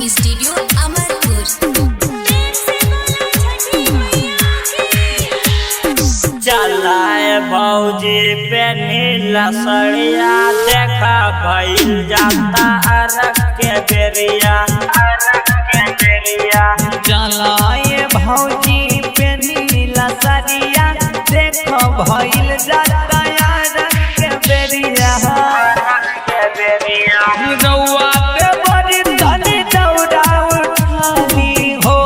Recording studio Amarpur. चलाए भौजी पे नीला सड़िया देखा भइल जाता अरग के बेरिया चलाए भौजी पे नीला सड़िया देखो भइल जाता अरग के बेरिया रउआ के बड़ी तनी दौड़ा उठानी हो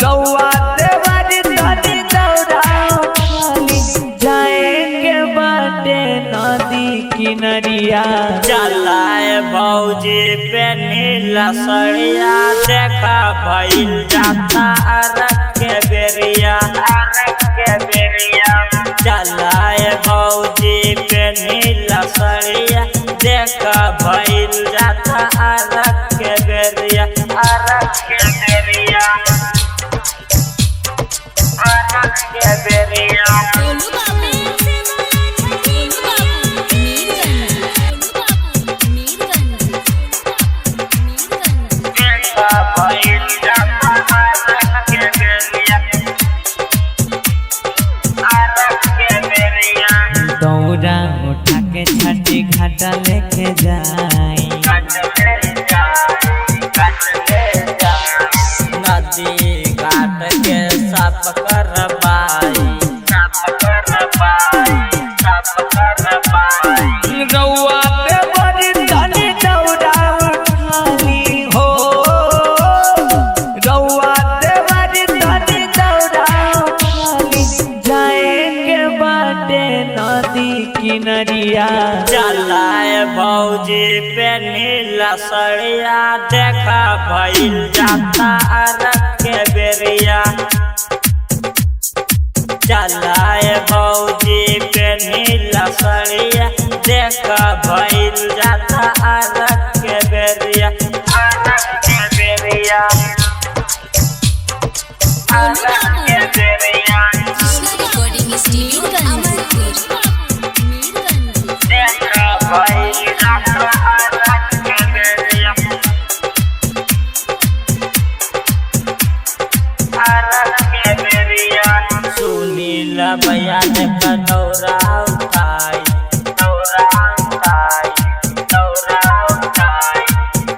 रउआ के बड़ी तनी दौड़ा उठानी जाएंगे बाटे नदी किनरिया चलाए भौजी पे नीला सड़िया देखा भइल जाता अरग के बेरिया चलाए भौजी पे नीला सड़िया देखा भइल जाता अरग के बेरिया गोलू बाबू, गोलू बाबू, मीरगंज, गोलू बाबू, मीरगंज, मीरगंज। दौरा उठा के छठी घाटा लेके जाई नदी घाट के साफ करवाई रउआ पे बड़ी तनी दौड़ा उठानी हो रउआ पे बड़ी तनी दौड़ा उठानी जाएंगे बाटे नदी किनरिया चलाए भौजी पे नीला सड़िया देखा भइल जाता अरग के बेरिया चलाए भौजी पे नीला सड़िया देखा भइल जाता अरग के बेरिया रिकॉर्डिंग स्टूडियो अमरपुर, मीरगंज। सुनील भैया ने दौरा उठाई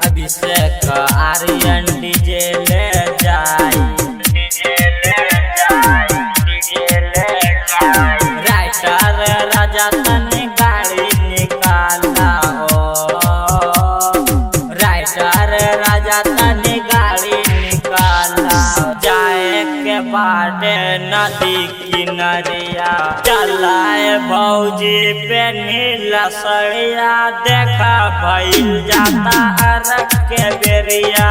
अभिषेक आर्यन डीजे ले जाई राइटर राजा तने गाड़ी निकाला हो राइटर राजा तने गाड़ी निकाला जाए के बाद नदी किनरिया चलाए भौजी पे नीला सड़िया देखा भइल जाता अरग के बेरिया